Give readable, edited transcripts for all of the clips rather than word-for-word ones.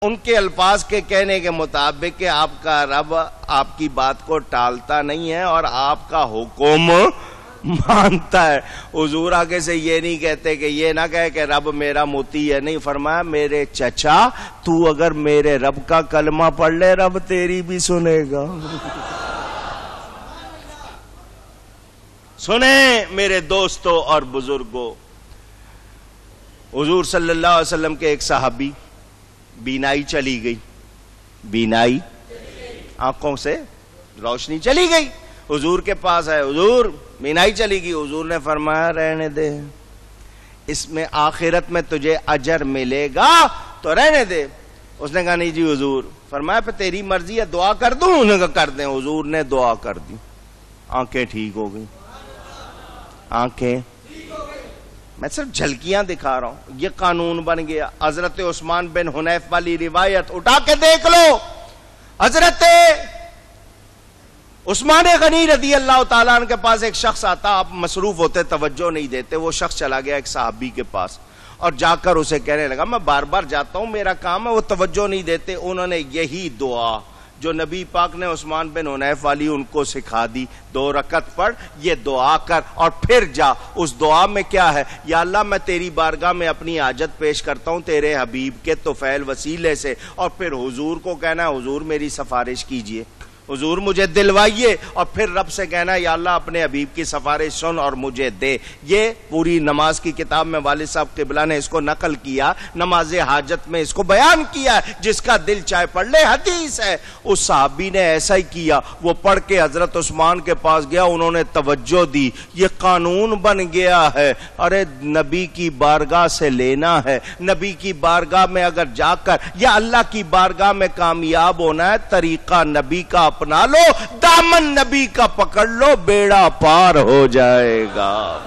ان کے الفاظ کے کہنے کے مطابق کہ آپ کا رب آپ کی بات کو ٹالتا نہیں ہے اور آپ کا حکم مانتا ہے. حضور آگے سے یہ نہیں کہتے کہ یہ نہ کہے کہ رب میرا موتی ہے, نہیں, فرمایا میرے چچا تو اگر میرے رب کا کلمہ پڑھ لے رب تیری بھی سنے گا. سنیں میرے دوستوں اور بزرگوں, حضور صلی اللہ علیہ وسلم کے ایک صحابی بینائی چلی گئی, بینائی آنکھوں سے روشنی چلی گئی, حضور کے پاس ہے, حضور بینائی چلی گئی. حضور نے فرمایا رہنے دے, اس میں آخرت میں تجھے اجر ملے گا تو رہنے دے. اس نے کہا نہیں جی حضور. فرمایا پھر تیری مرضی ہے دعا کر دوں؟ انہوں نے کہا کر دیں. حضور نے دعا کر دی, آنکھیں ٹھیک ہو گئی, آنکھیں. میں صرف جھلکیاں دکھا رہا ہوں, یہ قانون بن گیا. حضرت عثمان بن حنیف والی روایت اٹھا کے دیکھ لو, حضرت عثمان غنی رضی اللہ تعالیٰ عنہ کے پاس ایک شخص آتا, آپ مصروف ہوتے توجہ نہیں دیتے, وہ شخص چلا گیا ایک صحابی کے پاس اور جا کر اسے کہنے لگا میں بار بار جاتا ہوں, میرا کام ہے, وہ توجہ نہیں دیتے. انہوں نے یہی دعا جو نبی پاک نے عثمان بن حنیف والی ان کو سکھا دی, 2 رکعت پڑھ, یہ دعا کر اور پھر جا. اس دعا میں کیا ہے؟ یا اللہ میں تیری بارگاہ میں اپنی حاجت پیش کرتا ہوں تیرے حبیب کے طفیل وسیلے سے, اور پھر حضور کو کہنا ہے حضور میری سفارش کیجئے, حضور مجھے دلوائیے, اور پھر رب سے کہنا ہے یا اللہ اپنے حبیب کی سفارش سن اور مجھے دے. یہ پوری نماز کی کتاب میں والد صاحب قبلہ نے اس کو نقل کیا, نماز حاجت میں اس کو بیان کیا ہے, جس کا دل چاہے پڑھ لے, حدیث ہے. اس صحابی نے ایسا ہی کیا, وہ پڑھ کے حضرت عثمان کے پاس گیا, انہوں نے توجہ دی, یہ قانون بن گیا ہے. ارے نبی کی بارگاہ سے لینا ہے, نبی کی بارگاہ میں اگر جا کر یا اللہ کی بارگاہ میں کامیاب ہونا ہے, طریقہ نبی کا اپنا لو, دامن نبی کا پکڑ لو, بیڑا پار ہو جائے گا.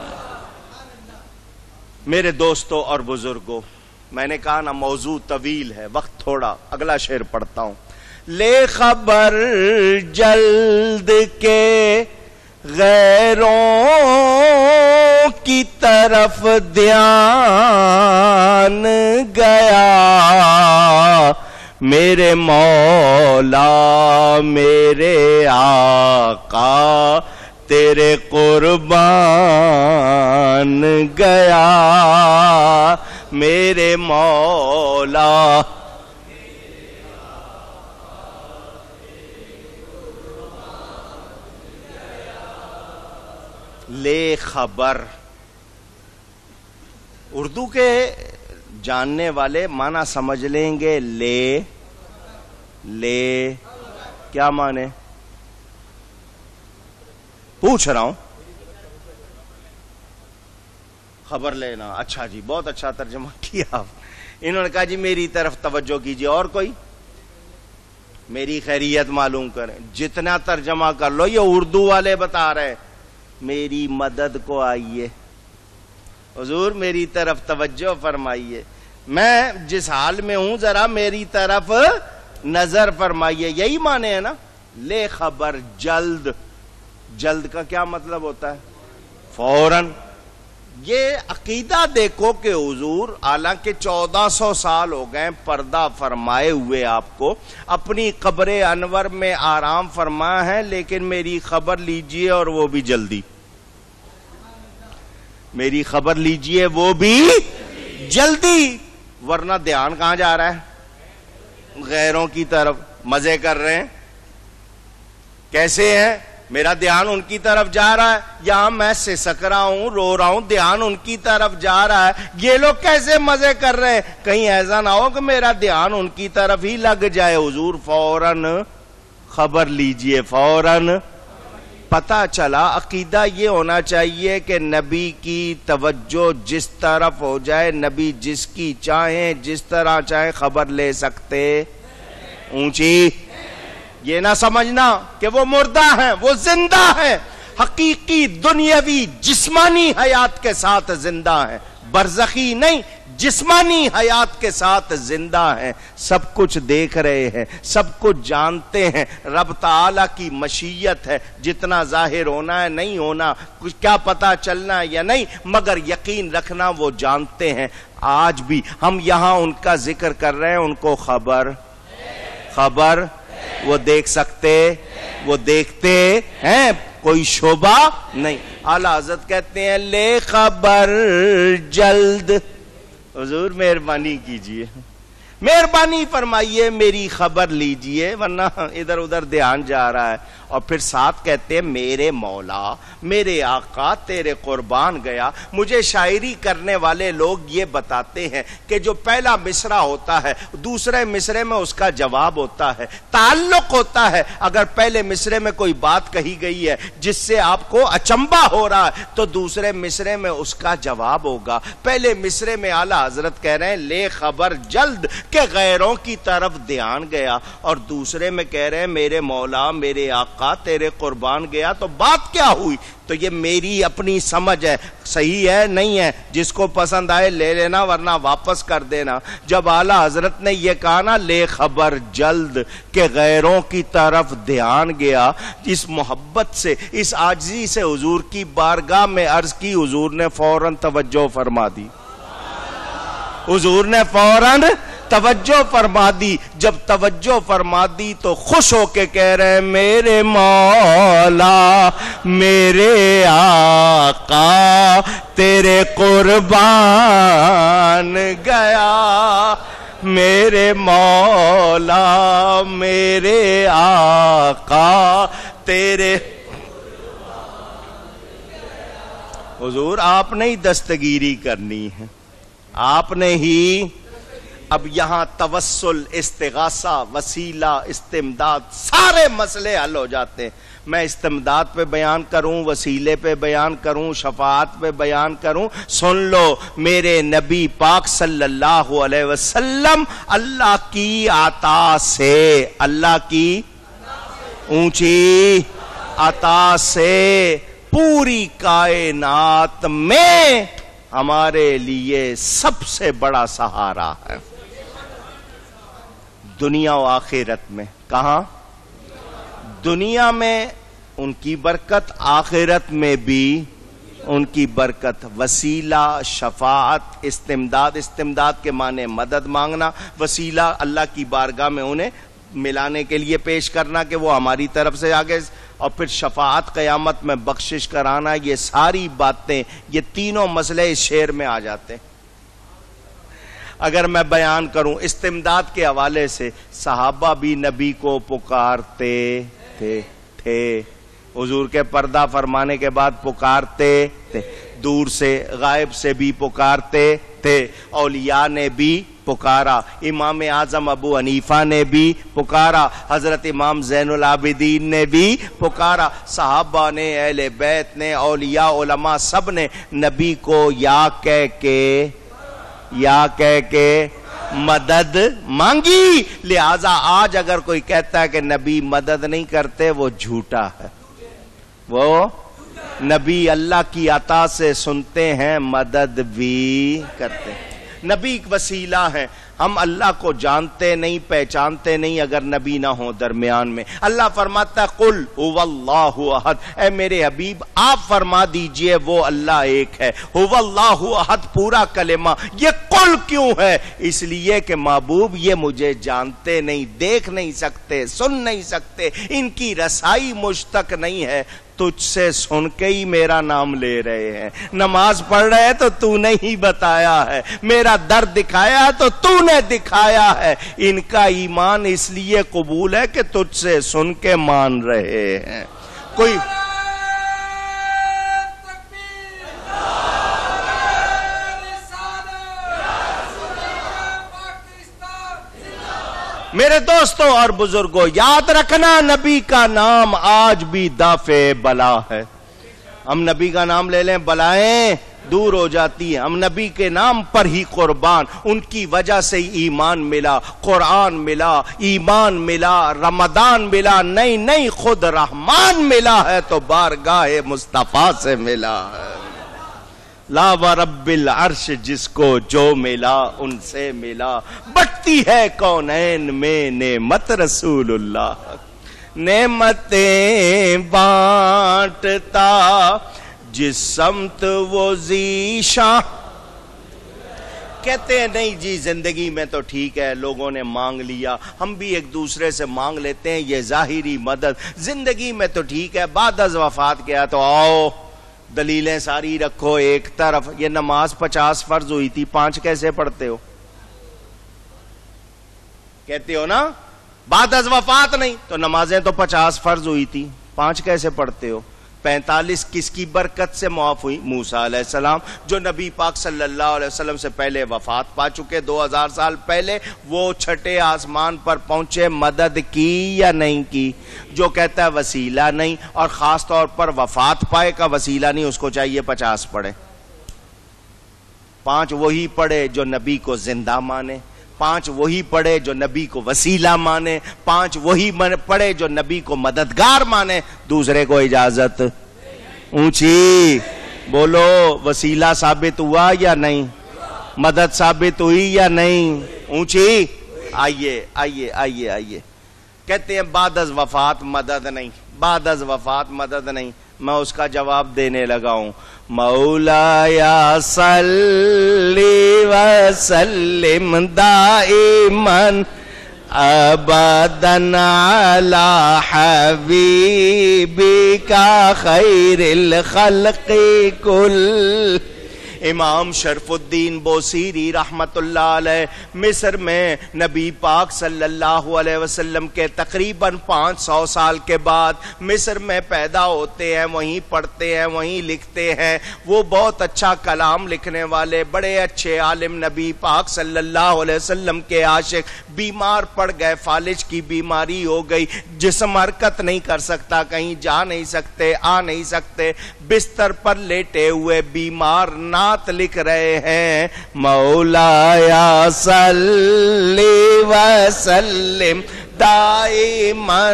میرے دوستوں اور بزرگوں, میں نے کہا نا موضوع طویل ہے, وقت تھوڑا, اگلا شعر پڑھتا ہوں. لے خبر جلد کے غیروں کی طرف دھیان گیا, میرے مولا میرے آقا تیرے قربان گیا, میرے مولا. لے خبر, اردو کے جاننے والے معنی سمجھ لیں گے. لے لے کیا معنی؟ پوچھ رہا ہوں, خبر لینا. اچھا جی, بہت اچھا ترجمہ کیا آپ. انہوں نے کہا جی میری طرف توجہ کیجیے, اور کوئی میری خیریت معلوم کریں. جتنا ترجمہ کر لو, یہ اردو والے بتا رہے ہیں, میری مدد کو آئیے, حضور میری طرف توجہ فرمائیے, میں جس حال میں ہوں ذرا میری طرف نظر فرمائیے. یہی معنی ہے نا لے خبر. جلد, جلد کا کیا مطلب ہوتا ہے؟ فوراً. یہ عقیدہ دیکھو کہ حضور حالانکہ 1400 سال ہو گئے پردہ فرمائے ہوئے, آپ کو اپنی قبر انور میں آرام فرما ہے, لیکن میری خبر لیجئے اور وہ بھی جلدی, میری خبر لیجئے وہ بھی جلدی. ورنہ دھیان کہاں جا رہا ہے؟ غیروں کی طرف. مزے کر رہے ہیں, کیسے ہیں؟ میرا دھیان ان کی طرف جا رہا ہے, یہاں میں سسک رہا ہوں, رو رہا ہوں, دھیان ان کی طرف جا رہا ہے. یہ لوگ کیسے مزے کر رہے ہیں؟ کہیں ایسا نہ ہو کہ میرا دھیان ان کی طرف ہی لگ جائے. حضور فوراً خبر لیجئے, فوراً. پتہ چلا عقیدہ یہ ہونا چاہیے کہ نبی کی توجہ جس طرف ہو جائے, نبی جس کی چاہیں جس طرح چاہیں خبر لے سکتے. اونچی یہ نہ سمجھنا کہ وہ مردہ ہیں, وہ زندہ ہیں, حقیقی دنیاوی جسمانی حیات کے ساتھ زندہ ہیں, برزخی نہیں, جسمانی حیات کے ساتھ زندہ ہیں، سب کچھ دیکھ رہے ہیں، سب کچھ جانتے ہیں۔ رب تعالی کی مشیت ہے، جتنا ظاہر ہونا ہے نہیں ہونا، کچھ کیا پتا چلنا ہے یا نہیں، مگر یقین رکھنا وہ جانتے ہیں۔ آج بھی ہم یہاں ان کا ذکر کر رہے ہیں، ان کو خبر وہ دیکھ سکتے، وہ دیکھتے ہیں، کوئی شبہ نہیں۔ اعلیٰ حضرت کہتے ہیں لے خبر جلد، حضور مہربانی کیجئے، مہربانی فرمائیے، میری خبر لیجئے، ورنہ ادھر ادھر دھیان جا رہا ہے۔ اور پھر ساتھ کہتے ہیں میرے مولا، میرے آقا تیرے قربان گیا۔ مجھے شاعری کرنے والے لوگ یہ بتاتے ہیں کہ جو پہلا مصرع ہوتا ہے دوسرے مصرے میں اس کا جواب ہوتا ہے، تعلق ہوتا ہے۔ اگر پہلے مصرے میں کوئی بات کہی گئی ہے جس سے آپ کو اچنبھا ہو رہا ہے تو دوسرے مصرے میں اس کا جواب ہوگا۔ پہلے مصرے میں اعلیٰ حضرت کہہ رہے ہیں لے خبر جلد کہ غیروں کی طرف دھیان گیا، اور دوسرے میں کہہ رہے ہیں میرے مولا میرے آقا تیرے قربان گیا۔ تو بات کیا ہوئی؟ تو یہ میری اپنی سمجھ ہے، صحیح ہے نہیں ہے، جس کو پسند آئے لے لینا ورنہ واپس کر دینا۔ جب اعلیٰ حضرت نے یہ کہا نا لے خبر جلد کہ غیروں کی طرف دھیان گیا، اس محبت سے، اس عاجزی سے حضور کی بارگاہ میں عرض کی، حضور نے فوراً توجہ فرما دی، حضور نے فوراً توجہ فرما دی۔ جب توجہ فرما دی تو خوش ہو کے کہہ رہے ہیں میرے مولا میرے آقا تیرے قربان گیا، میرے مولا میرے آقا تیرے۔ حضور آپ نے ہی دستگیری کرنی ہے، آپ نے ہی۔ اب یہاں توسل، استغاثہ، وسیلہ، استمداد، سارے مسئلے حل ہو جاتے ہیں۔ میں استمداد پہ بیان کروں، وسیلے پہ بیان کروں، شفاعت پہ بیان کروں، سن لو میرے نبی پاک صلی اللہ علیہ وسلم اللہ کی عطا سے، اللہ کی اونچی عطا سے پوری کائنات میں ہمارے لیے سب سے بڑا سہارا ہے، دنیا و آخرت میں۔ کہاں؟ دنیا میں ان کی برکت، آخرت میں بھی ان کی برکت۔ وسیلہ، شفاعت، استمداد، استمداد کے معنی مدد مانگنا، وسیلہ اللہ کی بارگاہ میں انہیں ملانے کے لیے پیش کرنا کہ وہ ہماری طرف سے آگے، اور پھر شفاعت قیامت میں بخشش کرانا۔ یہ ساری باتیں، یہ تینوں مسئلے اس شعر میں آ جاتے ہیں۔ اگر میں بیان کروں استمداد کے حوالے سے، صحابہ بھی نبی کو پکارتے تھے، حضور کے پردہ فرمانے کے بعد پکارتے تھے، دور سے غائب سے بھی پکارتے تھے، اولیاء نے بھی پکارا، امام اعظم ابو حنیفہ نے بھی پکارا، حضرت امام زین العابدین نے بھی پکارا، صحابہ نے، اہل بیت نے، اولیاء علماء سب نے نبی کو یا کہہ کے مدد مانگی۔ لہذا آج اگر کوئی کہتا ہے کہ نبی مدد نہیں کرتے وہ جھوٹا ہے، وہ نبی اللہ کی عطا سے سنتے ہیں، مدد بھی کرتے ہیں۔ نبی ایک وسیلہ ہے، ہم اللہ کو جانتے نہیں، پہچانتے نہیں اگر نبی نہ ہو درمیان میں۔ اللہ فرماتا ہے قل هو اللہ احد، اے میرے حبیب آپ فرما دیجئے وہ اللہ ایک ہے۔ هو اللہ احد پورا کلمہ، یہ قل کیوں ہے؟ اس لیے کہ محبوب یہ مجھے جانتے نہیں، دیکھ نہیں سکتے، سن نہیں سکتے، ان کی رسائی مجھ تک نہیں ہے، تجھ سے سن کے ہی میرا نام لے رہے ہیں، نماز پڑھ رہے ہیں تو تو نے ہی بتایا ہے، میرا درد دکھایا ہے تو تو نے دکھایا ہے۔ ان کا ایمان اس لیے قبول ہے کہ تجھ سے سن کے مان رہے ہیں۔ کوئی میرے دوستوں اور بزرگوں، یاد رکھنا نبی کا نام آج بھی دافع بلا ہے۔ ہم نبی کا نام لے لیں، بلائیں دور ہو جاتی ہیں۔ ہم نبی کے نام پر ہی قربان، ان کی وجہ سے ایمان ملا، قرآن ملا، ایمان ملا، رمضان ملا، نہیں خود رحمان ملا ہے تو بارگاہ مصطفیٰ سے ملا ہے۔ لا ورب العرش جس کو جو ملا ان سے ملا، بٹتی ہے کونین میں نعمت رسول اللہ، نعمتیں بانٹتا جس سمت وہ ذیشاں۔ کہتے ہیں نہیں جی زندگی میں تو ٹھیک ہے، لوگوں نے مانگ لیا، ہم بھی ایک دوسرے سے مانگ لیتے ہیں، یہ ظاہری مدد، زندگی میں تو ٹھیک ہے، بعد از وفات کیا تو آؤ دلیلیں ساری رکھو ایک طرف۔ یہ نماز 50 فرض ہوئی تھی، 5 کیسے پڑھتے ہو؟ کہتے ہو نا بعد از وفات نہیں، تو نمازیں تو 50 فرض ہوئی تھی، 5 کیسے پڑھتے ہو؟ 45 کس کی برکت سے معاف ہوئی؟ موسیٰ علیہ السلام جو نبی پاک صلی اللہ علیہ وسلم سے پہلے وفات پا چکے 2000 سال پہلے، وہ چھٹے آسمان پر پہنچے، مدد کی یا نہیں کی؟ جو کہتا ہے وسیلہ نہیں، اور خاص طور پر وفات پائے کا وسیلہ نہیں، اس کو چاہیے 50 پڑھے۔ 5 وہی پڑھے جو نبی کو زندہ مانے، 5 وہی پڑھے جو نبی کو وسیلہ مانے، 5 وہی پڑھے جو نبی کو مددگار مانے، دوسرے کو اجازت۔ اونچی بولو، وسیلہ ثابت ہوا یا نہیں؟ مدد ثابت ہوئی یا نہیں؟ اونچی آئیے آئیے آئیے آئیے۔ کہتے ہیں بعد از وفات مدد نہیں، بعد از وفات مدد نہیں، میں اس کا جواب دینے لگا ہوں۔ مولایا صلی وسلم دائما ابدا علی حبیبک خیر الخلق کل۔ امام شرف الدین بوصیری رحمت اللہ علیہ مصر میں نبی پاک صلی اللہ علیہ وسلم کے تقریباً 500 سال کے بعد مصر میں پیدا ہوتے ہیں، وہیں پڑھتے ہیں، وہیں لکھتے ہیں۔ وہ بہت اچھا کلام لکھنے والے بڑے اچھے عالم نبی پاک صلی اللہ علیہ وسلم کے عاشق بیمار پڑ گئے، فالج کی بیماری ہو گئی، جسم حرکت نہیں کر سکتا، کہیں جا نہیں سکتے، آ نہیں سکتے، بستر پر لیٹے ہوئے بیمار نعت لکھ رہے ہیں۔ مولایا صلی وسلم دائما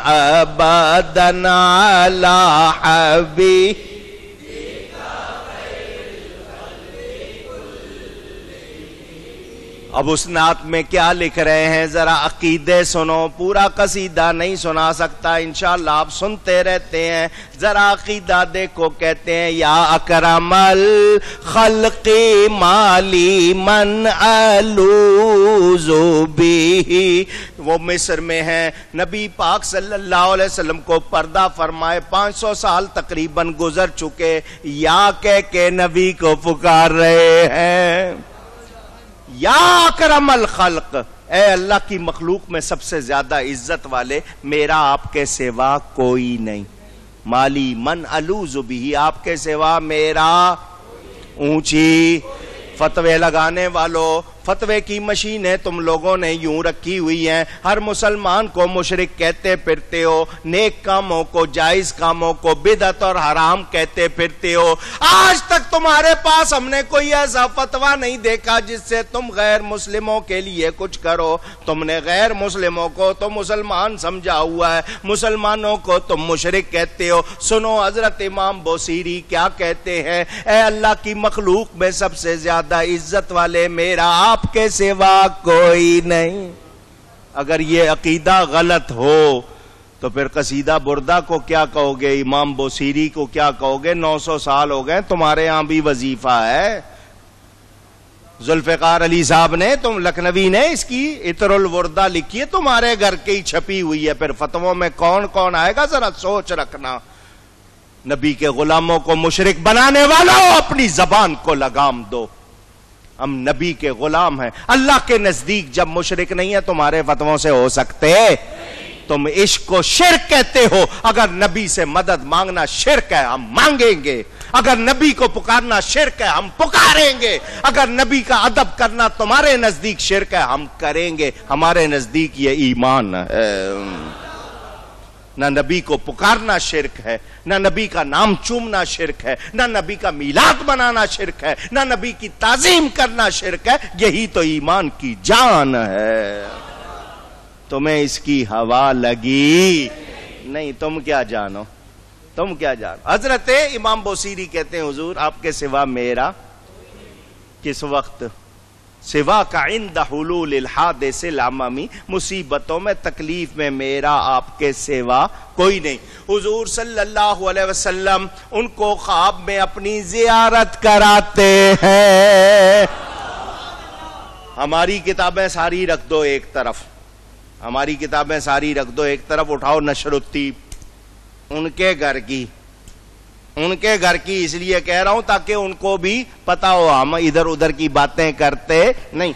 ابدا علی حبیبک۔ اب اس نعت میں کیا لکھ رہے ہیں ذرا عقیدے سنو، پورا قصیدہ نہیں سنا سکتا، انشاءاللہ آپ سنتے رہتے ہیں، ذرا عقیدہ دیکھو۔ کہتے ہیں یا اکرم الخلق مالی من الوذ بہ۔ وہ مصر میں ہیں، نبی پاک صلی اللہ علیہ وسلم کو پردہ فرمائے 500 سال تقریباً گزر چکے، یا کہہ کے نبی کو پکار رہے ہیں یا اکرم الخلق، اے اللہ کی مخلوق میں سب سے زیادہ عزت والے، میرا آپ کے سوا کوئی نہیں، مالی من الوذ بہ، آپ کے سوا میرا۔ اونچی فتوے لگانے والوں، فتوے کی مشینیں تم لوگوں نے یوں رکھی ہوئی ہیں، ہر مسلمان کو مشرک کہتے پھرتے ہو، نیک کاموں کو جائز کاموں کو بدعت اور حرام کہتے پھرتے ہو۔ آج تک تمہارے پاس ہم نے کوئی ایسا فتویٰ نہیں دیکھا جس سے تم غیر مسلموں کے لیے کچھ کرو۔ تم نے غیر مسلموں کو تو مسلمان سمجھا ہوا ہے، مسلمانوں کو تم مشرک کہتے ہو۔ سنو حضرت امام بوصیری کیا کہتے ہیں، اے اللہ کی مخلوق میں سب سے زیادہ عزت والے میرا آپ کے سوا کوئی نہیں۔ اگر یہ عقیدہ غلط ہو تو پھر قصیدہ بردہ کو کیا کہو گے، امام بوصیری کو کیا کہو گے؟ 900 سال ہو گئے، تمہارے ہاں بھی وظیفہ ہے۔ ذوالفقار علی صاحب نے، تم لکھنوی نے اس کی عطر الوردہ لکھی ہے، تمہارے گھر کی چھپی ہوئی ہے، پھر فتووں میں کون کون آئے گا ذرا سوچ رکھنا۔ نبی کے غلاموں کو مشرک بنانے والوں اپنی زبان کو لگام دو، ہم نبی کے غلام ہیں۔ اللہ کے نزدیک جب مشرک نہیں ہے تمہارے فتووں سے ہو سکتے؟ تم عشق کو شرک کہتے ہو، اگر نبی سے مدد مانگنا شرک ہے ہم مانگیں گے، اگر نبی کو پکارنا شرک ہے ہم پکاریں گے، اگر نبی کا ادب کرنا تمہارے نزدیک شرک ہے ہم کریں گے، ہمارے نزدیک یہ ایمان ہے۔ نہ نبی کو پکارنا شرک ہے، نہ نبی کا نام چومنا شرک ہے، نہ نبی کا میلاد منانا شرک ہے، نہ نبی کی تعظیم کرنا شرک ہے، یہی تو ایمان کی جان ہے۔ تمہیں اس کی ہوا لگی نہیں، تم کیا جانو، تم کیا جان. حضرت امام بوصیری کہتے ہیں حضور آپ کے سوا میرا کس وقت سوا کا عند حلول الحادث العممی، مصیبتوں میں تکلیف میں میرا آپ کے سوا کوئی نہیں. حضور صلی اللہ علیہ وسلم ان کو خواب میں اپنی زیارت کراتے ہیں. ہماری کتابیں ساری رکھ دو ایک طرف، ہماری کتابیں ساری رکھ دو ایک طرف، اٹھاؤ نشر الطیب ان کے گھر کی، ان کے گھر کی اس لیے کہہ رہا ہوں تاکہ ان کو بھی پتا ہو ہم ادھر ادھر کی باتیں کرتے نہیں.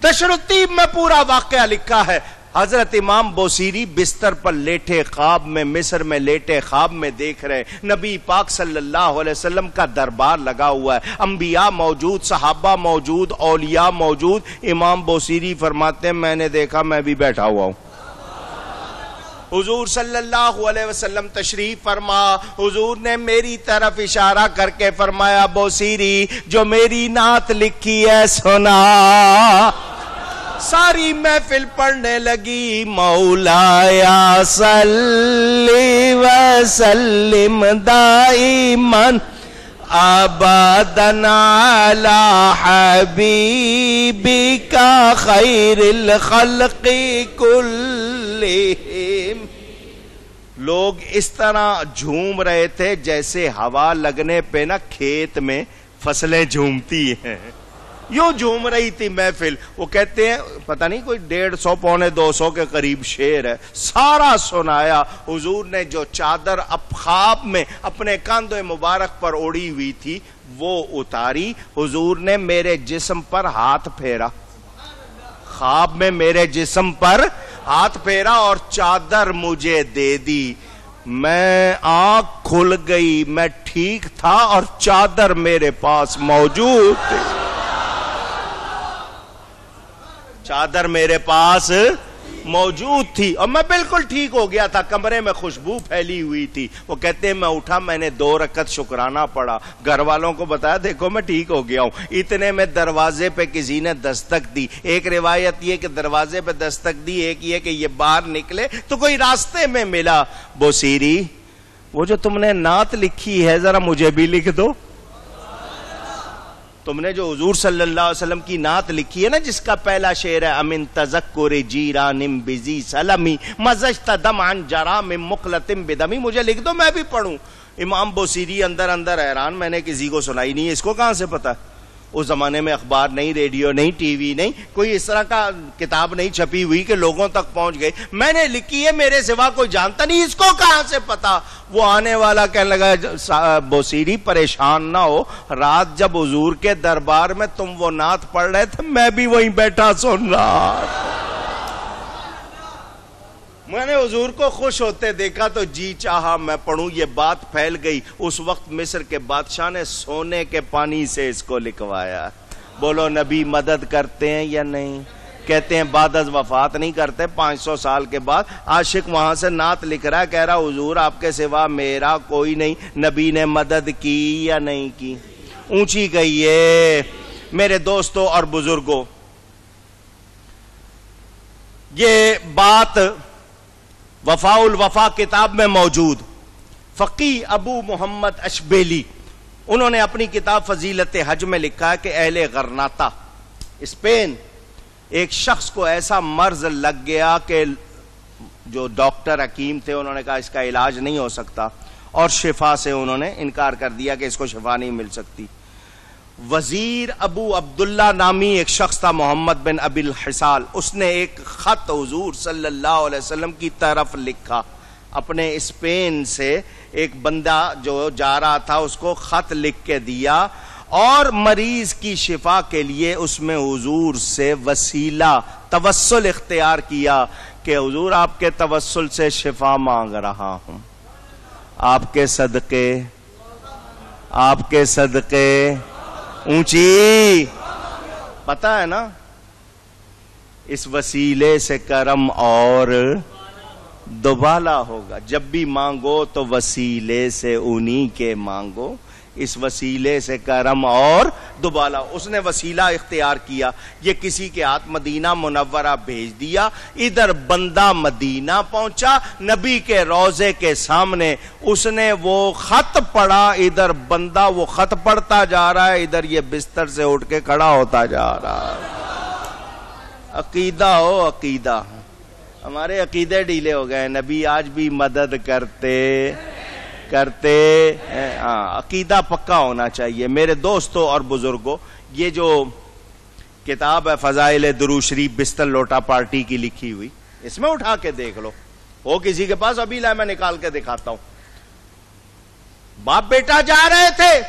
نشر الطیب میں پورا واقعہ لکھا ہے. حضرت امام بوصیری بستر پر لیٹے خواب میں، مصر میں لیٹے خواب میں دیکھ رہے نبی پاک صلی اللہ علیہ وسلم کا دربار لگا ہوا ہے، انبیاء موجود، صحابہ موجود، اولیاء موجود. امام بوصیری فرماتے ہیں میں نے دیکھا میں بھی بیٹھا ہوا ہوں. حضور صلی اللہ علیہ وسلم تشریف فرما، حضور نے میری طرف اشارہ کر کے فرمایا بوصیری جو میری نعت لکھی ہے سنا. ساری محفل پڑھنے لگی مولایا صلی وسلم دائما ابدا علی حبیبک خیر الخلق کلہم. لوگ اس طرح جھوم رہے تھے جیسے ہوا لگنے پہ نا کھیت میں فصلیں جھومتی ہیں، یوں جھوم رہی تھی محفل. وہ کہتے ہیں پتہ نہیں کوئی 150 پونے 200 کے قریب شعر ہے، سارا سنایا. حضور نے جو چادر اب خواب میں اپنے کاندھے مبارک پر اوڑی ہوئی تھی وہ اتاری. حضور نے میرے جسم پر ہاتھ پھیرا، خواب میں میرے جسم پر ہاتھ پھیرا اور چادر مجھے دے دی. میں آنکھ کھل گئی، میں ٹھیک تھا اور چادر میرے پاس موجود تھی، چادر میرے پاس موجود تھی اور میں بالکل ٹھیک ہو گیا تھا. کمرے میں خوشبو پھیلی ہوئی تھی. وہ کہتے ہیں میں اٹھا، میں نے 2 رکعت شکرانہ پڑھا، گھر والوں کو بتایا دیکھو میں ٹھیک ہو گیا ہوں. اتنے میں دروازے پہ کسی نے دستک دی. ایک روایت یہ کہ دروازے پہ دستک دی، ایک یہ کہ یہ باہر نکلے تو کوئی راستے میں ملا. بوصیری وہ جو تم نے نعت لکھی ہے ذرا مجھے بھی لکھ دو. تم نے جو حضور صلی اللہ علیہ وسلم کی نعت لکھی ہے نا جس کا پہلا شعر ہے امن تذکر جیران بزی سلمی مزجت دمعا جرا من مقلۃ بدمی، مجھے لکھ دو میں بھی پڑھوں. امام بوصیری اندر اندر حیران، میں نے کسی کو سنائی نہیں، اس کو کہاں سے پتا؟ اس زمانے میں اخبار نہیں، ریڈیو نہیں، ٹی وی نہیں، کوئی اس طرح کا کتاب نہیں چھپی ہوئی کہ لوگوں تک پہنچ گئی. میں نے لکھی ہے، میرے سوا کوئی جانتا نہیں، اس کو کہاں سے پتا؟ وہ آنے والا کہنے لگا بوصیری پریشان نہ ہو، رات جب حضور کے دربار میں تم وہ نعت پڑھ رہے تھے میں بھی وہیں بیٹھا سن رہا تھا. میں نے حضور کو خوش ہوتے دیکھا تو جی چاہا میں پڑھوں. یہ بات پھیل گئی. اس وقت مصر کے بادشاہ نے سونے کے پانی سے اس کو لکھوایا. بولو نبی مدد کرتے ہیں یا نہیں؟ کہتے ہیں بعد از وفات نہیں کرتے، 500 سال کے بعد. عاشق وہاں سے نعت لکھ رہا ہے، کہہ رہا حضور آپ کے سوا میرا کوئی نہیں. نبی نے مدد کی یا نہیں کی؟ اونچی گئی ہے. میرے دوستوں اور بزرگوں، یہ بات وفاء الوفا کتاب میں موجود. فقی ابو محمد اشبیلی انہوں نے اپنی کتاب فضیلت حج میں لکھا ہے کہ اہل غرناطہ اسپین ایک شخص کو ایسا مرض لگ گیا کہ جو ڈاکٹر حکیم تھے انہوں نے کہا اس کا علاج نہیں ہو سکتا اور شفا سے انہوں نے انکار کر دیا کہ اس کو شفا نہیں مل سکتی. وزیر ابو عبداللہ نامی ایک شخص تھا، محمد بن ابی الحصال، اس نے ایک خط حضور صلی اللہ علیہ وسلم کی طرف لکھا. اپنے اسپین سے ایک بندہ جو جا رہا تھا اس کو خط لکھ کے دیا اور مریض کی شفا کے لیے اس میں حضور سے وسیلہ توسل اختیار کیا کہ حضور آپ کے توسل سے شفا مانگ رہا ہوں، آپ کے صدقے، آپ کے صدقے. اونچی پتا ہے نا، اس وسیلے سے کرم اور دوبالا ہوگا. جب بھی مانگو تو وسیلے سے انہی کے مانگو. اس وسیلے سے کرم اور دوبالا. اس نے وسیلہ اختیار کیا, یہ کسی کے ہاتھ مدینہ منورہ بھیج دیا, ادھر بندہ مدینہ پہنچا, نبی کے روضے کے سامنے اس نے وہ خط پڑھا, ادھر بندہ وہ خط پڑھتا جا رہا ہے, ادھر یہ بستر سے اٹھ کے کھڑا ہوتا جا رہا ہے. عقیدہ ہو عقیدہ. ہمارے عقیدے ڈھیلے ہو گئے. نبی آج بھی مدد کرتے عقیدہ پکا ہونا چاہیے. میرے دوستوں اور بزرگوں, یہ جو کتاب ہے فضائل درود شریف بستر لوٹا پارٹی کی لکھی ہوئی, اس میں اٹھا کے دیکھ لو, ہو کسی کے پاس ابھی لائے, میں نکال کے دکھاتا ہوں. باپ بیٹا جا رہے تھے,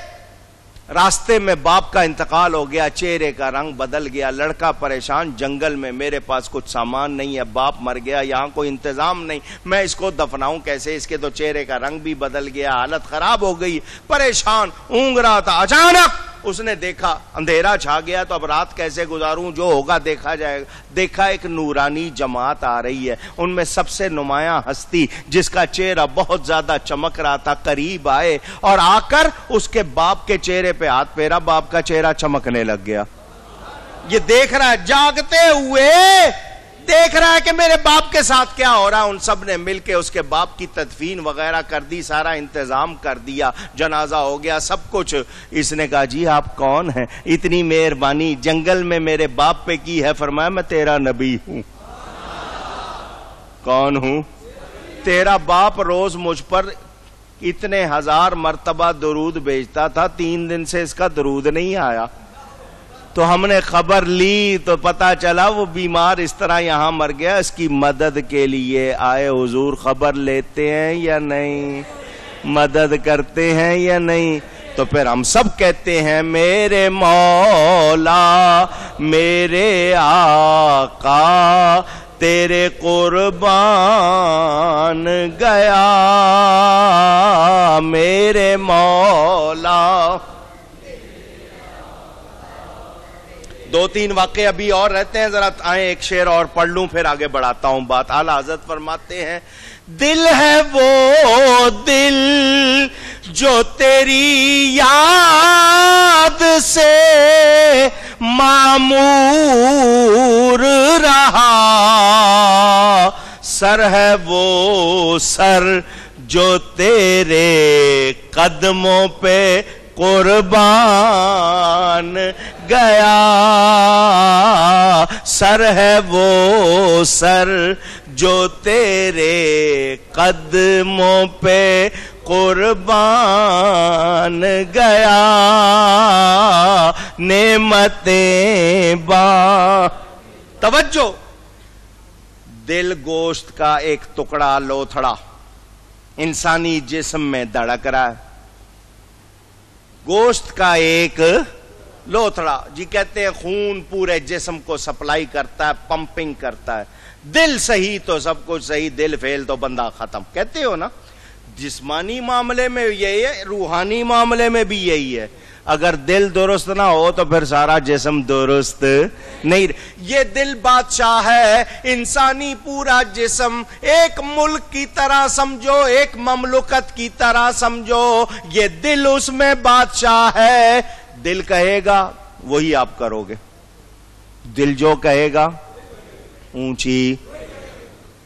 راستے میں باپ کا انتقال ہو گیا, چہرے کا رنگ بدل گیا, لڑکا پریشان, جنگل میں میرے پاس کچھ سامان نہیں ہے, باپ مر گیا, یہاں کوئی انتظام نہیں, میں اس کو دفناؤں کیسے, اس کے تو چہرے کا رنگ بھی بدل گیا, حالت خراب ہو گئی, پریشان اونگ رہا تھا. اچانک اس نے دیکھا اندھیرا چھا گیا, تو اب رات کیسے گزاروں, جو ہوگا دیکھا جائے گا. دیکھا ایک نورانی جماعت آ رہی ہے, ان میں سب سے نمایاں ہستی جس کا چہرہ بہت زیادہ چمک رہا تھا قریب آئے, اور آ کر اس کے باپ کے چہرے پہ ہاتھ پھیرا, باپ کا چہرہ چمکنے لگ گیا. یہ دیکھ رہا ہے, جاگتے ہوئے دیکھ رہا ہے کہ میرے باپ کے ساتھ کیا ہو رہا ہے. ان سب نے مل کے اس کے باپ کی تدفین وغیرہ کر دی, سارا انتظام کر دیا, جنازہ ہو گیا, سب کچھ. اس نے کہا جی آپ کون ہیں, اتنی مہربانی جنگل میں میرے باپ پہ کی ہے. فرمایا میں تیرا نبی ہوں. کون ہوں؟ تیرا باپ روز مجھ پر اتنے 1000 مرتبہ درود بھیجتا تھا, 3 دن سے اس کا درود نہیں آیا. تو ہم نے خبر لی تو پتا چلا وہ بیمار اس طرح یہاں مر گیا, اس کی مدد کے لیے آئے. حضور خبر لیتے ہیں یا نہیں, مدد کرتے ہیں یا نہیں؟ تو پھر ہم سب کہتے ہیں میرے مولا میرے آقا تیرے قربان گیا, میرے مولا. 2-3 واقعے ابھی اور رہتے ہیں, ذرا آئیں ایک شعر اور پڑھ لوں پھر آگے بڑھاتا ہوں بات. اعلیٰ حضرت فرماتے ہیں دل ہے وہ دل جو تیری یاد سے معمور رہا, سر ہے وہ سر جو تیرے قدموں پہ قربان گیا, سر ہے وہ سر جو تیرے قدموں پہ قربان گیا, نعمتیں با. توجہ, دل گوشت کا ایک ٹکڑا لوتھڑا انسانی جسم میں دھڑک رہا ہے, گوشت کا ایک لوتھڑا. جی کہتے ہیں خون پورے جسم کو سپلائی کرتا ہے, پمپنگ کرتا ہے. دل صحیح تو سب کچھ صحیح, دل فیل تو بندہ ختم. کہتے ہو نا, جسمانی معاملے میں یہی ہے, روحانی معاملے میں بھی یہی ہے. اگر دل درست نہ ہو تو پھر سارا جسم درست نہیں. یہ دل بادشاہ ہے, انسانی پورا جسم ایک ملک کی طرح سمجھو, ایک مملکت کی طرح سمجھو. یہ دل اس میں بادشاہ ہے. دل کہے گا وہی آپ کرو گے, دل جو کہے گا اونچی.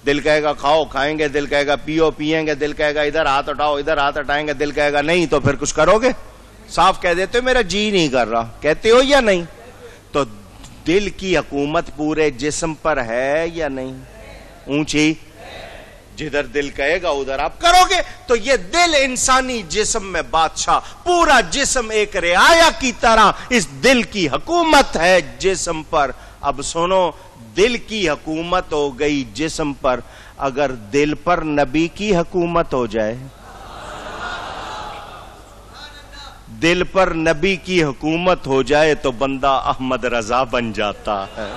دل کہے گا کھاؤ کھائیں گے, دل کہے گا پیو پیئیں گے, دل کہے گا ادھر ہاتھ اٹھاؤ ادھر ہاتھ اٹھائیں گے, دل کہے گا نہیں, تو پھر کچھ کرو گے؟ صاف کہہ دیتے ہو میرا جی نہیں کر رہا, کہتے ہو یا نہیں؟ تو دل کی حکومت پورے جسم پر ہے یا نہیں؟ اونچی. جدھر دل کہے گا ادھر آپ کرو گے. تو یہ دل انسانی جسم میں بادشاہ, پورا جسم ایک رعایا کی طرح اس دل کی حکومت ہے جسم پر. اب سنو, دل کی حکومت ہو گئی جسم پر, اگر دل پر نبی کی حکومت ہو جائے, دل پر نبی کی حکومت ہو جائے تو بندہ احمد رضا بن جاتا ہے,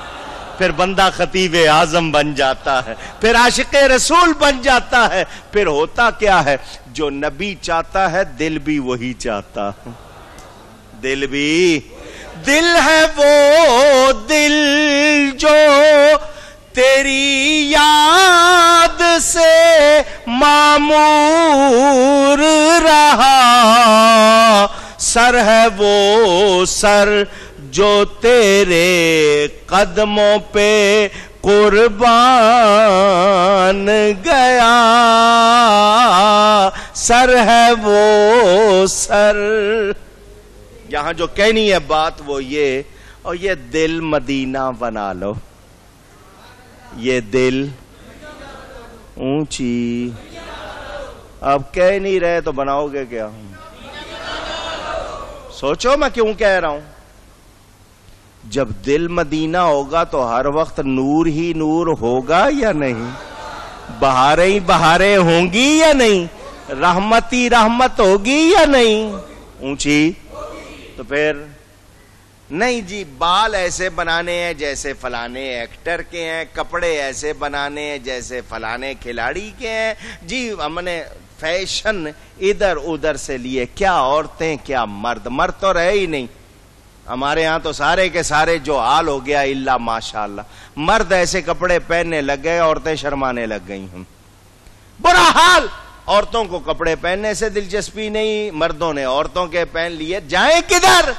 پھر بندہ خطیب اعظم بن جاتا ہے, پھر عاشق رسول بن جاتا ہے. پھر ہوتا کیا ہے, جو نبی چاہتا ہے دل بھی وہی چاہتا ہے. دل بھی, دل ہے وہ دل جو تیری یاد سے معمور رہا, سر ہے وہ سر جو تیرے قدموں پہ قربان گیا، سر ہے وہ سر. یہاں جو کہنی ہے بات وہ یہ، اور یہ دل مدینہ بنا لو، یہ دل اونچی. اب کہہ نہیں رہے تو بناؤ گے کیا؟ سوچو میں کیوں کہہ رہا ہوں. جب دل مدینہ ہوگا تو ہر وقت نور ہی نور ہوگا یا نہیں؟ بہاریں ہی بہاریں ہوں گی یا نہیں؟ رحمت ہی رحمت ہوگی یا نہیں؟ اونچی. تو پھر نہیں جی، بال ایسے بنانے ہیں جیسے فلانے ایکٹر کے ہیں، کپڑے ایسے بنانے ہیں جیسے فلانے کھلاڑی کے ہیں جی. ہم نے فیشن ادھر ادھر سے لیے، کیا عورتیں کیا مرد. مرد تو رہے ہی نہیں ہمارے ہاں، تو سارے کے سارے جو حال ہو گیا الا ماشاءاللہ. مرد ایسے کپڑے پہننے لگ گئے، عورتیں شرمانے لگ گئی ہیں. برا حال. عورتوں کو کپڑے پہننے سے دلچسپی نہیں، مردوں نے عورتوں کے پہن لیے. جائیں کدھر؟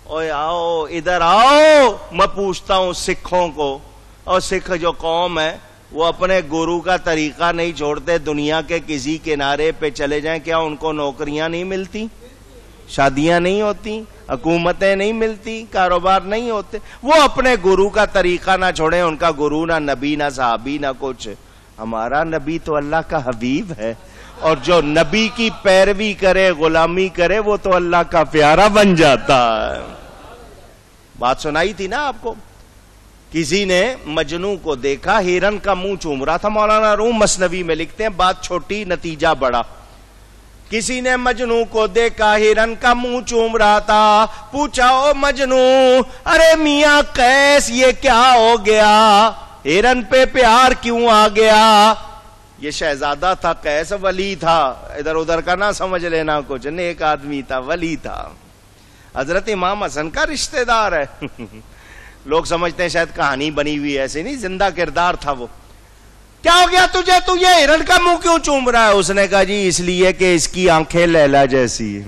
اوے آؤ ادھر آؤ. میں پوچھتا ہوں سکھوں کو، اور سکھ جو قوم ہے وہ اپنے گرو کا طریقہ نہیں چھوڑتے، دنیا کے کسی کنارے پہ چلے جائیں، کیا ان کو نوکریاں نہیں ملتی، شادیاں نہیں ہوتی، حکومتیں نہیں ملتی، کاروبار نہیں ہوتے؟ وہ اپنے گرو کا طریقہ نہ چھوڑیں. ان کا گرو نہ نبی نہ صحابی نہ کچھ. ہمارا نبی تو اللہ کا حبیب ہے، اور جو نبی کی پیروی کرے، غلامی کرے، وہ تو اللہ کا پیارا بن جاتا ہے. بات سنائی تھی نا آپ کو. کسی نے مجنو کو دیکھا، ہرن کا منہ چوم رہا تھا. مولانا روم مثنوی میں لکھتے ہیں بات چھوٹی نتیجہ بڑا. کسی نے مجنو کو دیکھا، ہرن کا منہ چوم رہا تھا. پوچھا او مجنو، ارے میاں قیس یہ کیا ہو گیا؟ ہرن پہ پیار کیوں آ گیا؟ یہ شہزادہ تھا، قیس ولی تھا. ادھر ادھر کا نہ سمجھ لینا کچھ، نیک آدمی تھا، ولی تھا. حضرت امام حسن کا رشتہ دار ہے. لوگ سمجھتے ہیں شاید کہانی بنی ہوئی، ایسے نہیں، زندہ کردار تھا وہ. کیا ہو گیا تجھے؟ تو یہ ہرن کا منہ کیوں چوم رہا ہے؟ اس نے کہا جی اس لیے کہ اس کی آنکھیں لیلا جیسی،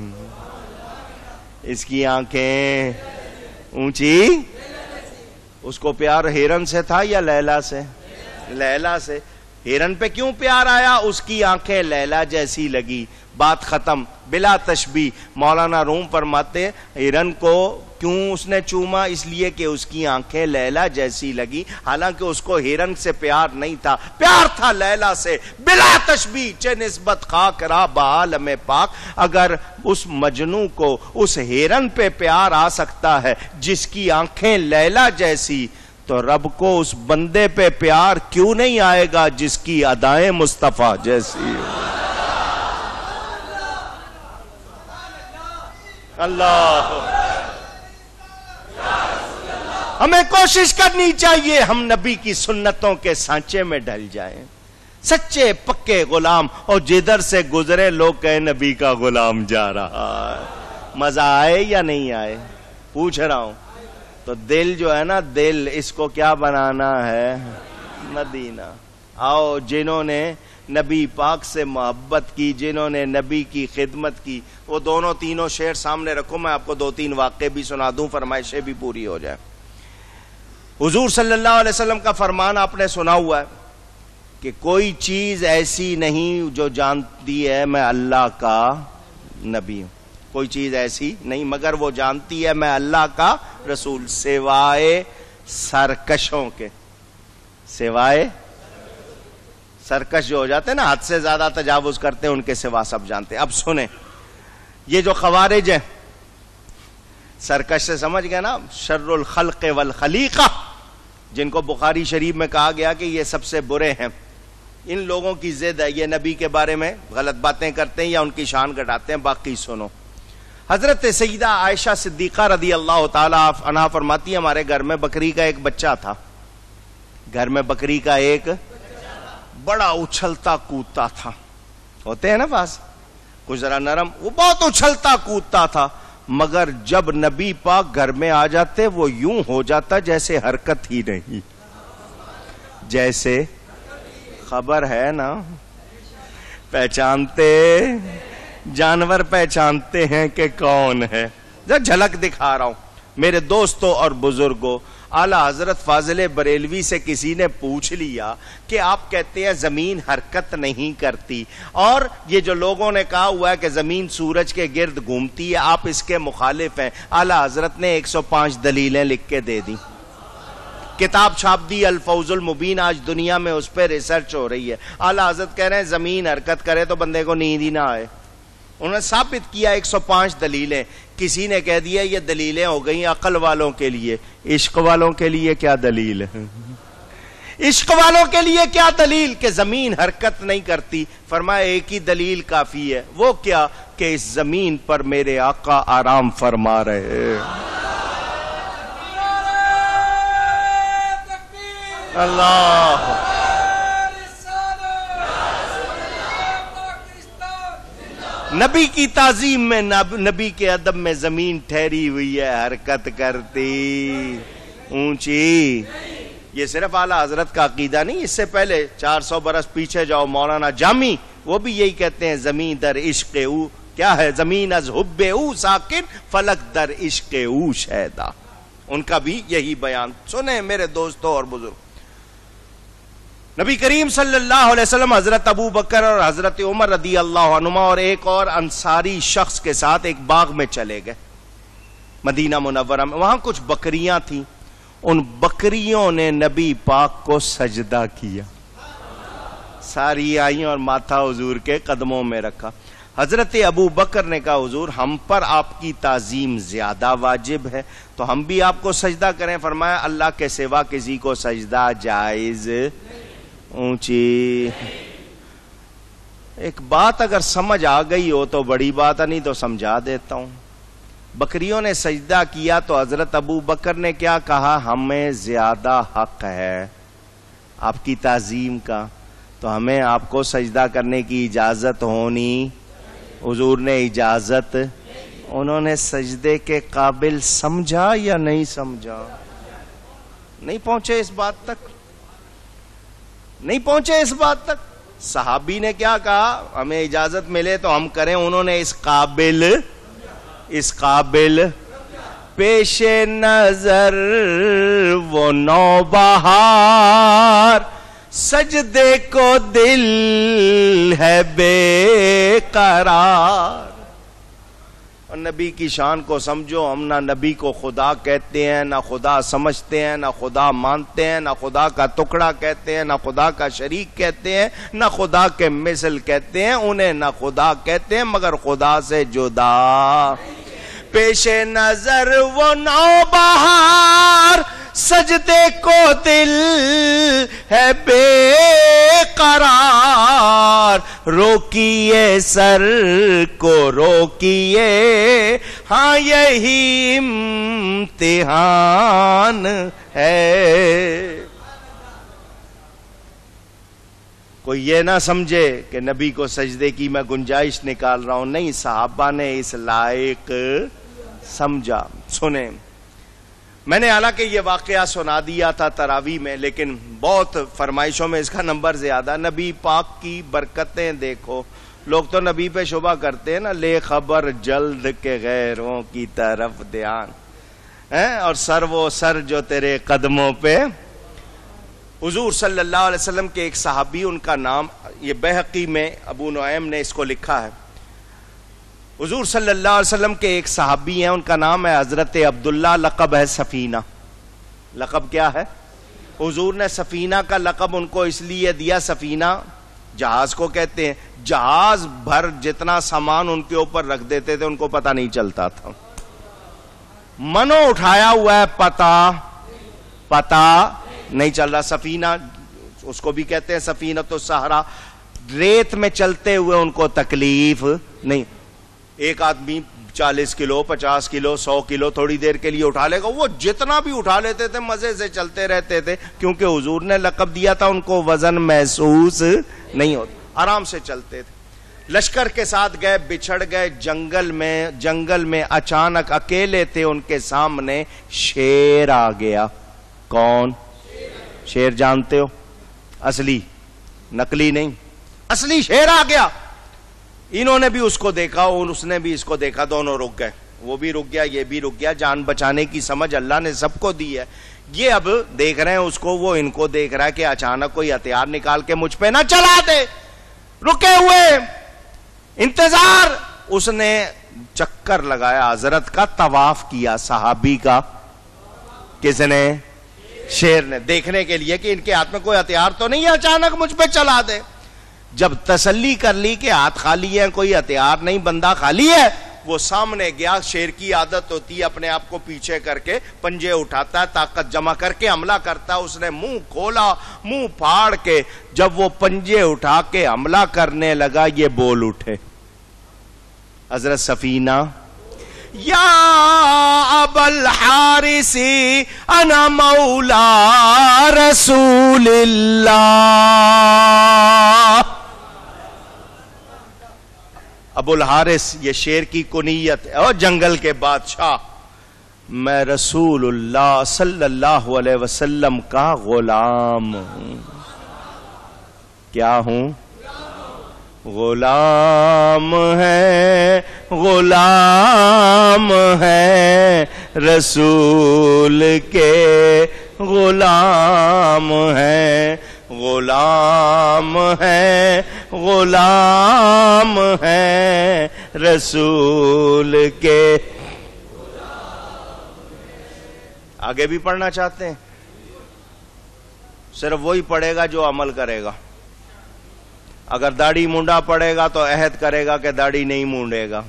اس کی آنکھیں اونچی. اس کو پیار ہرن سے تھا یا لیلا سے؟ لیلا سے. ہرن پہ کیوں پیار آیا؟ اس کی آنکھیں لیلا جیسی لگی. بات ختم، بلا تشبیہ. مولانا روم فرماتے ہرن کو کیوں اس نے چوما؟ اس لیے کہ اس کی آنکھیں لیلا جیسی لگی. حالانکہ اس کو ہرن سے پیار نہیں تھا، پیار تھا لیلا سے. بلا تشبیہ چے نسبت خاک را بعالم پاک. اگر اس مجنو کو اس ہرن پہ پیار آ سکتا ہے جس کی آنکھیں لیلا جیسی، تو رب کو اس بندے پہ پیار کیوں نہیں آئے گا جس کی ادائیں مصطفیٰ جیسی؟ اللہ. ہمیں کوشش کرنی چاہیے ہم نبی کی سنتوں کے سانچے میں ڈل جائیں، سچے پکے غلام. اور جدھر سے گزرے لوگ کہے نبی کا غلام جا رہا ہے. مزہ آئے یا نہیں آئے؟ پوچھ رہا ہوں. تو دل جو ہے نا، دل اس کو کیا بنانا ہے؟ مدینہ. آؤ جنہوں نے نبی پاک سے محبت کی، جنہوں نے نبی کی خدمت کی، وہ دونوں تینوں شعر سامنے رکھو. میں آپ کو 2-3 واقعے بھی سنا دوں، فرمائشیں بھی پوری ہو جائیں. حضور صلی اللہ علیہ وسلم کا فرمان آپ نے سنا ہوا ہے کہ کوئی چیز ایسی نہیں جو جانتی ہے میں اللہ کا نبی ہوں. کوئی چیز ایسی نہیں مگر وہ جانتی ہے میں اللہ کا رسول، سوائے سرکشوں کے. سوائے سرکش جو ہو جاتے ہیں نا، حد سے زیادہ تجاوز کرتے ہیں، ان کے سوا سب جانتے ہیں. اب سنیں، یہ جو خوارج ہیں، سرکش سے سمجھ گئے نا، شر الخلق والخلیقہ، جن کو بخاری شریف میں کہا گیا کہ یہ سب سے برے ہیں. ان لوگوں کی ضد ہے، یہ نبی کے بارے میں غلط باتیں کرتے ہیں یا ان کی شان گھٹاتے ہیں. باقی سنو. حضرت سیدہ عائشہ صدیقہ رضی اللہ تعالی عنہا فرماتی ہے ہمارے گھر میں بکری کا ایک بچہ تھا. گھر میں بکری کا ایک بڑا اچھلتا کودتا تھا. ہوتے ہیں نا بعض کچھ ذرا نرم، وہ بہت اچھلتا کودتا تھا. مگر جب نبی پاک گھر میں آ جاتے وہ یوں ہو جاتا جیسے حرکت ہی نہیں. جیسے خبر ہے نا، پہچانتے جانور پہچانتے ہیں کہ کون ہے. جھلک دکھا رہا ہوں میرے دوستوں اور بزرگوں. اعلیٰ حضرت فاضل بریلوی سے کسی نے پوچھ لیا کہ آپ کہتے ہیں زمین حرکت نہیں کرتی اور یہ جو لوگوں نے کہا ہوا ہے کہ زمین سورج کے گرد گھومتی ہے آپ اس کے مخالف ہیں. اعلیٰ حضرت نے 105 دلیلیں لکھ کے دے دی, کتاب چھاپ دی الفوز المبین. آج دنیا میں اس پہ ریسرچ ہو رہی ہے. اعلیٰ حضرت کہہ رہے ہیں زمین حرکت کرے تو بندے کو نیند ہی نہ آئے. انہوں نے ثابت کیا 105 دلیلیں. کسی نے کہہ دیا یہ دلیلیں ہو گئیں عقل والوں کے لیے. عشق والوں کے لیے کیا دلیل ہے؟ عشق والوں کے لیے کیا دلیل کہ زمین حرکت نہیں کرتی؟ فرمایا ایک ہی دلیل کافی ہے. وہ کیا کہ اس زمین پر میرے آقا آرام فرما رہے. اللہ نبی کی تعظیم میں نبی کے ادب میں زمین ٹھہری ہوئی ہے, حرکت کرتی اونچی. یہ صرف اعلیٰ حضرت کا عقیدہ نہیں, اس سے پہلے 400 برس پیچھے جاؤ مولانا جامی وہ بھی یہی کہتے ہیں زمین در عشق او کیا ہے, زمین از حب او ساکن فلک در عشق او شیدا. ان کا بھی یہی بیان. سنیں میرے دوستوں اور بزرگ, نبی کریم صلی اللہ علیہ وسلم حضرت ابو بکر اور حضرت عمر رضی اللہ عنہما اور ایک اور انصاری شخص کے ساتھ ایک باغ میں چلے گئے مدینہ منورہ میں. وہاں کچھ بکریاں تھیں, ان بکریوں نے نبی پاک کو سجدہ کیا. ساری آئیں اور ماتھا حضور کے قدموں میں رکھا. حضرت ابو بکر نے کہا حضور ہم پر آپ کی تعظیم زیادہ واجب ہے تو ہم بھی آپ کو سجدہ کریں. فرمایا اللہ کے سوا کسی کو سجدہ جائز اونچی. ایک بات اگر سمجھ آ گئی ہو تو بڑی بات ہے, نہیں تو سمجھا دیتا ہوں. بکریوں نے سجدہ کیا تو حضرت ابو بکر نے کیا کہا, ہمیں زیادہ حق ہے آپ کی تعظیم کا تو ہمیں آپ کو سجدہ کرنے کی اجازت ہونی. حضور نے اجازت. انہوں نے سجدے کے قابل سمجھا یا نہیں سمجھا؟ نہیں پہنچے اس بات تک, نہیں پہنچے اس بات تک. صحابی نے کیا کہا ہمیں اجازت ملے تو ہم کریں. انہوں نے اس قابل پیش نظر وہ نوبہار سجدے کو دل ہے بے قرار. اور نبی کی شان کو سمجھو. ہم نہ نبی کو خدا کہتے ہیں, نہ خدا سمجھتے ہیں, نہ خدا مانتے ہیں, نہ خدا کا ٹکڑا کہتے ہیں, نہ خدا کا شریک کہتے ہیں, نہ خدا کے مثل کہتے ہیں. انہیں نہ خدا کہتے ہیں مگر خدا سے جدا. پیش نظر وہ نوبہار سجدے کو دل ہے بے قرار. روکیے سر کو روکیے, ہاں یہی امتحان ہے. کوئی یہ نہ سمجھے کہ نبی کو سجدے کی میں گنجائش نکال رہا ہوں. نہیں, صحابہ نے اس لائق سمجھا. سنیں, میں نے حالانکہ یہ واقعہ سنا دیا تھا تراویح میں, لیکن بہت فرمائشوں میں اس کا نمبر زیادہ. نبی پاک کی برکتیں دیکھو. لوگ تو نبی پہ شبہ کرتے ہیں نا, لے خبر جلد کے غیروں کی طرف دھیان, اور سر وہ سر جو تیرے قدموں پہ. حضور صلی اللہ علیہ وسلم کے ایک صحابی, ان کا نام یہ بہقی میں ابو نعیم نے اس کو لکھا ہے. حضور صلی اللہ علیہ وسلم کے ایک صحابی ہیں, ان کا نام ہے حضرت عبداللہ, لقب ہے سفینہ. لقب کیا ہے؟ حضور نے سفینہ کا لقب ان کو اس لیے دیا, سفینہ جہاز کو کہتے ہیں. جہاز بھر جتنا سامان ان کے اوپر رکھ دیتے تھے ان کو پتہ نہیں چلتا تھا. منو اٹھایا ہوا ہے, پتہ نہیں چل رہا. سفینہ اس کو بھی کہتے ہیں سفینہ تو صحرا. ریت میں چلتے ہوئے ان کو تکلیف نہیں. ایک آدمی 40 کلو 50 کلو 100 کلو تھوڑی دیر کے لیے اٹھا لے گا, وہ جتنا بھی اٹھا لیتے تھے مزے سے چلتے رہتے تھے, کیونکہ حضور نے لقب دیا تھا. ان کو وزن محسوس نہیں ہوتا, آرام سے چلتے تھے. لشکر کے ساتھ گئے, بچھڑ گئے جنگل میں اچانک اکیلے تھے, ان کے سامنے شیر آ گیا. کون؟ شیر جانتے ہو, اصلی, نقلی نہیں, اصلی شیر آ گیا. انہوں نے بھی اس کو دیکھا اور اس نے بھی اس کو دیکھا, دونوں رک گئے. وہ بھی رک گیا, یہ بھی رک گیا. جان بچانے کی سمجھ اللہ نے سب کو دی ہے. یہ اب دیکھ رہے ہیں اس کو, وہ ان کو دیکھ رہا ہے کہ اچانک کوئی ہتھیار نکال کے مجھ پہ نہ چلا دے. رکے ہوئے انتظار. اس نے چکر لگایا, حضرت کا طواف کیا, صحابی کا. کس نے؟ شیر نے, دیکھنے کے لیے کہ ان کے ہاتھ میں کوئی ہتھیار تو نہیں ہے اچانک مجھ پہ چلا دے. جب تسلی کر لی کہ ہاتھ خالی ہے, کوئی ہتھیار نہیں, بندہ خالی ہے, وہ سامنے گیا. شیر کی عادت ہوتی ہے اپنے آپ کو پیچھے کر کے پنجے اٹھاتا ہے, طاقت جمع کر کے حملہ کرتا ہے. اس نے منہ کھولا, منہ پھاڑ کے جب وہ پنجے اٹھا کے حملہ کرنے لگا, یہ بول اٹھے حضرت سفینہ, یا ابا الحارث انا مولا رسول اللہ. ابو الحارث یہ شیر کی کنیت ہے اور جنگل کے بادشاہ. میں رسول اللہ صلی اللہ علیہ وسلم کا غلام ہوں. کیا ہوں؟ غلام ہے, غلام ہے, رسول کے غلام ہے, غلام ہے, غلام ہے, رسول کے. آگے بھی پڑھنا چاہتے ہیں؟ صرف وہی پڑھے گا جو عمل کرے گا. اگر داڑھی مونڈا پڑے گا تو عہد کرے گا کہ داڑھی نہیں مونڈے گا.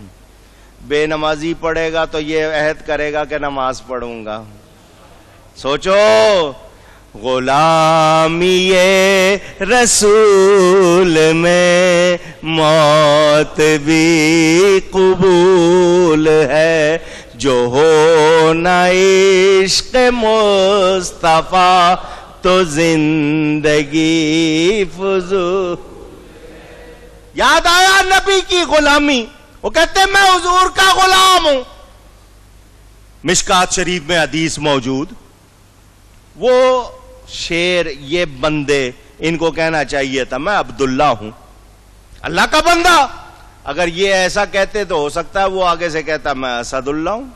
بے نمازی پڑے گا تو یہ عہد کرے گا کہ نماز پڑھوں گا. سوچو, غلامی رسول میں موت بھی قبول ہے, جو ہو نہ عشق مصطفیٰ تو زندگی فضول. یاد آیا نبی کی غلامی؟ وہ کہتے ہیں میں حضور کا غلام ہوں. مشکات شریف میں حدیث موجود. وہ شیر, یہ بندے, ان کو کہنا چاہیے تھا میں عبداللہ ہوں, اللہ کا بندہ. اگر یہ ایسا کہتے تو ہو سکتا ہے وہ آگے سے کہتا میں اسد اللہ ہوں.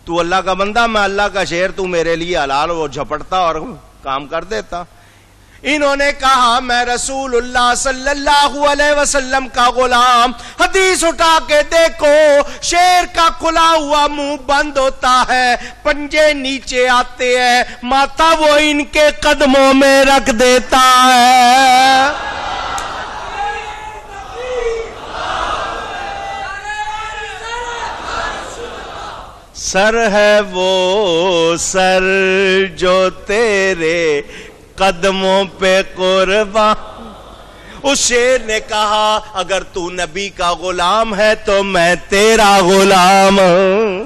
تو اللہ کا بندہ, میں اللہ کا شیر, تو میرے لیے حلال. وہ جھپٹتا اور کام کر دیتا. انہوں نے کہا میں رسول اللہ صلی اللہ علیہ وسلم کا غلام. حدیث اٹھا کے دیکھو, شیر کا کھلا ہوا منہ بند ہوتا ہے, پنجے نیچے آتے ہیں, ماتھا وہ ان کے قدموں میں رکھ دیتا ہے. سر ہے وہ سر جو تیرے قدموں پہ قربان. اس شیر نے کہا اگر تو نبی کا غلام ہے تو میں تیرا غلام ہوں.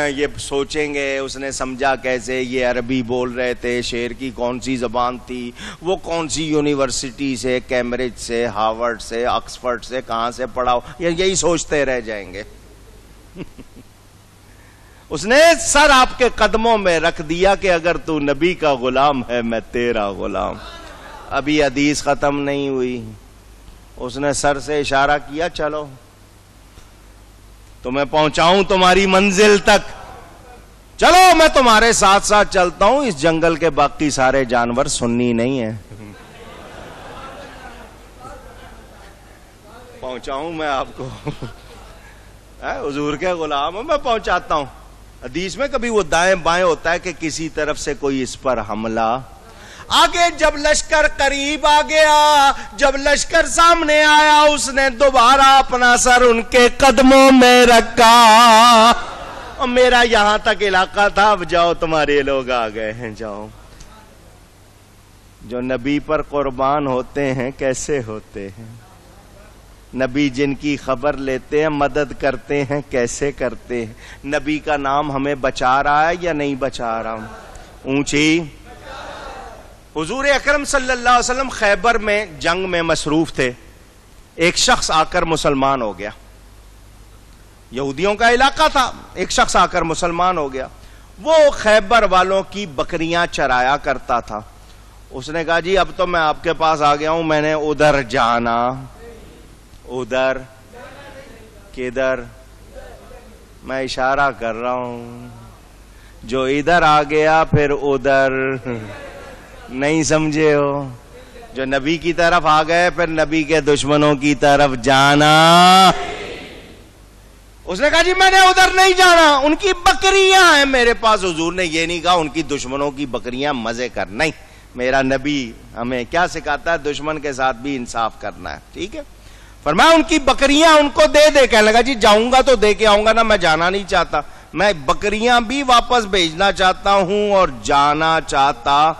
یہ سوچیں گے اس نے سمجھا کیسے, یہ عربی بول رہے تھے, شیر کی کون سی زبان تھی, وہ کون سی یونیورسٹی سے, کیمبرج سے, ہارورڈ سے, آکسفورڈ سے, کہاں سے پڑھا, یہی سوچتے رہ جائیں گے. اس نے سر آپ کے قدموں میں رکھ دیا کہ اگر تو نبی کا غلام ہے میں تیرا غلام. ابھی حدیث ختم نہیں ہوئی. اس نے سر سے اشارہ کیا چلو تو میں پہنچاؤں تمہاری منزل تک, چلو میں تمہارے ساتھ ساتھ چلتا ہوں. اس جنگل کے باقی سارے جانور سنی نہیں ہیں, پہنچاؤں میں آپ کو. حضور کے غلام ہوں, میں پہنچاتا ہوں. حدیث میں کبھی وہ دائیں بائیں ہوتا ہے کہ کسی طرف سے کوئی اس پر حملہ. آگے جب لشکر قریب آ گیا, جب لشکر سامنے آیا, اس نے دوبارہ اپنا سر ان کے قدموں میں رکھا. اور میرا یہاں تک علاقہ تھا, اب جاؤ تمہارے لوگ آ گئے ہیں, جاؤ. جو نبی پر قربان ہوتے ہیں کیسے ہوتے ہیں, نبی جن کی خبر لیتے ہیں, مدد کرتے ہیں, کیسے کرتے ہیں. نبی کا نام ہمیں بچا رہا ہے یا نہیں بچا رہا؟ اونچی. حضور اکرم صلی اللہ علیہ وسلم خیبر میں جنگ میں مصروف تھے. ایک شخص آ کر مسلمان ہو گیا. یہودیوں کا علاقہ تھا, ایک شخص آ کر مسلمان ہو گیا. وہ خیبر والوں کی بکریاں چرایا کرتا تھا. اس نے کہا جی اب تو میں آپ کے پاس آ گیا ہوں, میں نے ادھر جانا. ادھر کدھر؟ میں اشارہ کر رہا ہوں, جو ادھر آ گیا پھر ادھر. نہیں سمجھے ہو؟ جو نبی کی طرف آ گئے پھر نبی کے دشمنوں کی طرف جانا. اس نے کہا جی میں نے ادھر نہیں جانا, ان کی بکریاں ہیں میرے پاس. حضور نے یہ نہیں کہا ان کی دشمنوں کی بکریاں مزے کر, نہیں, میرا نبی ہمیں کیا سکھاتا ہے؟ دشمن کے ساتھ بھی انصاف کرنا ہے. ٹھیک ہے, فرمایا ان کی بکریاں ان کو دے دے. کہنے لگا جی جاؤں گا تو دے کے آؤں گا نا, میں جانا نہیں چاہتا, میں بکریاں بھی واپس بھیجنا چاہتا ہوں اور جانا چاہتا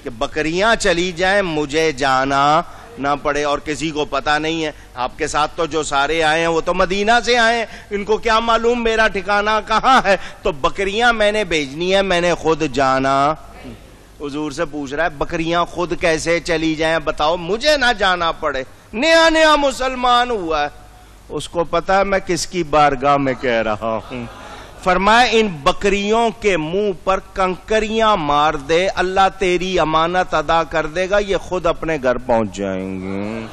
کہ بکریاں چلی جائیں, مجھے جانا نہ پڑے. اور کسی کو پتا نہیں ہے, آپ کے ساتھ تو جو سارے آئے ہیں وہ تو مدینہ سے آئے ہیں, ان کو کیا معلوم میرا ٹھکانہ کہاں ہے؟ تو بکریاں میں نے بھیجنی ہے, میں نے خود جانا. حضور سے پوچھ رہا ہے بکریاں خود کیسے چلی جائیں بتاؤ, مجھے نہ جانا پڑے. نیا نیا مسلمان ہوا ہے, اس کو پتا ہے میں کس کی بارگاہ میں کہہ رہا ہوں. فرمایا ان بکریوں کے منہ پر کنکریاں مار دے, اللہ تیری امانت ادا کر دے گا, یہ خود اپنے گھر پہنچ جائیں گے.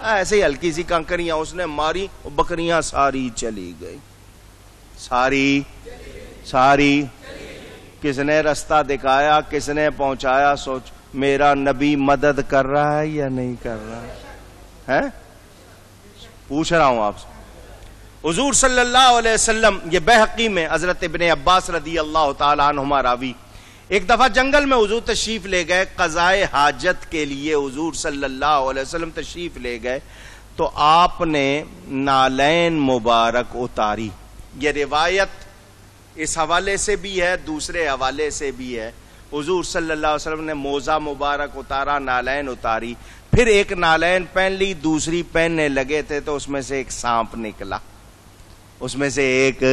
ایسے ہی ہلکی سی کنکریاں اس نے ماری, بکریاں ساری چلی گئی. ساری کس نے رستہ دکھایا, کس نے پہنچایا؟ سوچ, میرا نبی مدد کر رہا ہے یا نہیں کر رہا ہے؟ پوچھ رہا ہوں آپ سے. حضور صلی اللہ علیہ وسلم, یہ بہقی میں حضرت ابن عباس رضی اللہ تعالی عنہما راوی, ایک دفعہ جنگل میں حضور تشریف لے گئے قضائے حاجت کے لیے. حضور صلی اللہ علیہ وسلم تشریف لے گئے تو آپ نے نالین مبارک اتاری. یہ روایت اس حوالے سے بھی ہے, دوسرے حوالے سے بھی ہے. حضور صلی اللہ علیہ وسلم نے موزہ مبارک اتارا, نالین اتاری, پھر ایک نالین پہن لی, دوسری پہننے لگے تھے تو اس میں سے ایک سانپ نکلا. اس میں سے ایک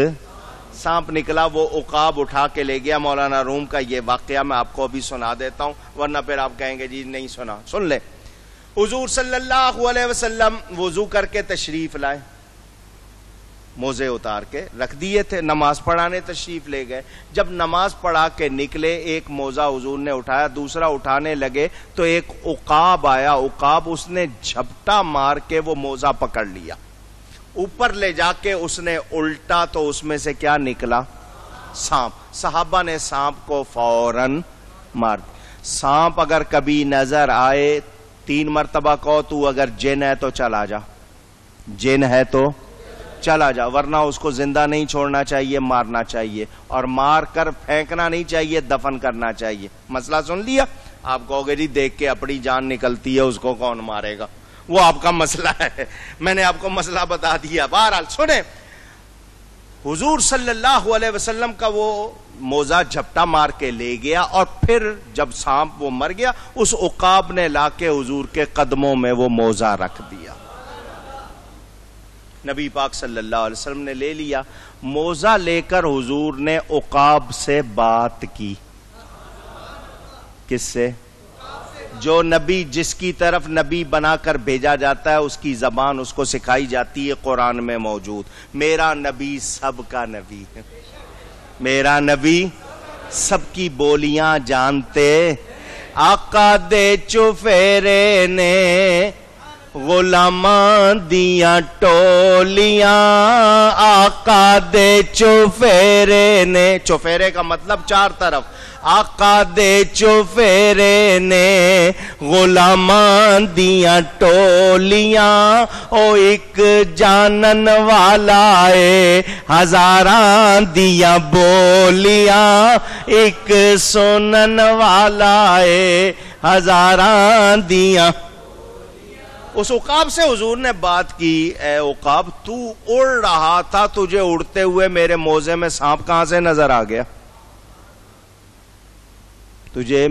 سانپ نکلا, وہ عقاب اٹھا کے لے گیا. مولانا روم کا یہ واقعہ میں آپ کو ابھی سنا دیتا ہوں, ورنہ پھر آپ کہیں گے جی نہیں سنا. سن لے. حضور صلی اللہ علیہ وسلم وضو کر کے تشریف لائے, موزے اتار کے رکھ دیے تھے, نماز پڑھانے تشریف لے گئے. جب نماز پڑھا کے نکلے, ایک موزہ حضور نے اٹھایا, دوسرا اٹھانے لگے تو ایک عقاب آیا. عقاب اس نے جھپٹا مار کے وہ موزہ پکڑ لیا, اوپر لے جا کے اس نے الٹا تو اس میں سے کیا نکلا؟ سانپ. صحابہ نے سانپ کو فوراً مار دیا. سانپ اگر کبھی نظر آئے 3 مرتبہ کہو تو اگر جن ہے تو چلا جا, جن ہے تو چلا جا, ورنہ اس کو زندہ نہیں چھوڑنا چاہیے, مارنا چاہیے, اور مار کر پھینکنا نہیں چاہیے, دفن کرنا چاہیے. مسئلہ سن لیا؟ آپ کہو گے جی دیکھ کے اپنی جان نکلتی ہے, اس کو کون مارے گا؟ وہ آپ کا مسئلہ ہے, میں نے آپ کو مسئلہ بتا دیا. بہرحال سنیں, حضور صلی اللہ علیہ وسلم کا وہ موزہ جھپٹا مار کے لے گیا, اور پھر جب سانپ وہ مر گیا, اس عقاب نے لا کے حضور کے قدموں میں وہ موزہ رکھ دیا. نبی پاک صلی اللہ علیہ وسلم نے لے لیا موزہ, لے کر حضور نے عقاب سے بات کی. کس سے؟ جو نبی, جس کی طرف نبی بنا کر بھیجا جاتا ہے, اس کی زبان اس کو سکھائی جاتی ہے, قرآن میں موجود. میرا نبی سب کا نبی ہے, میرا نبی سب کی بولیاں جانتے. آقا دے چوفیرے نے غلامان دیاں ٹولیاں, آقا دے چوفیرے نے, چوفیرے کا مطلب 4 طرف, آقا دے چوفیرے نے غلامان دیاں ٹولیاں, او ایک جانن والا ہے ہزاران دیاں بولیاں, ایک سنن والا ہے ہزاران دیاں. اس عقاب سے حضور نے بات کی, اے عقاب تو اڑ رہا تھا, تجھے اڑتے ہوئے میرے موزے میں سانپ کہاں سے نظر آ گیا؟ تجھے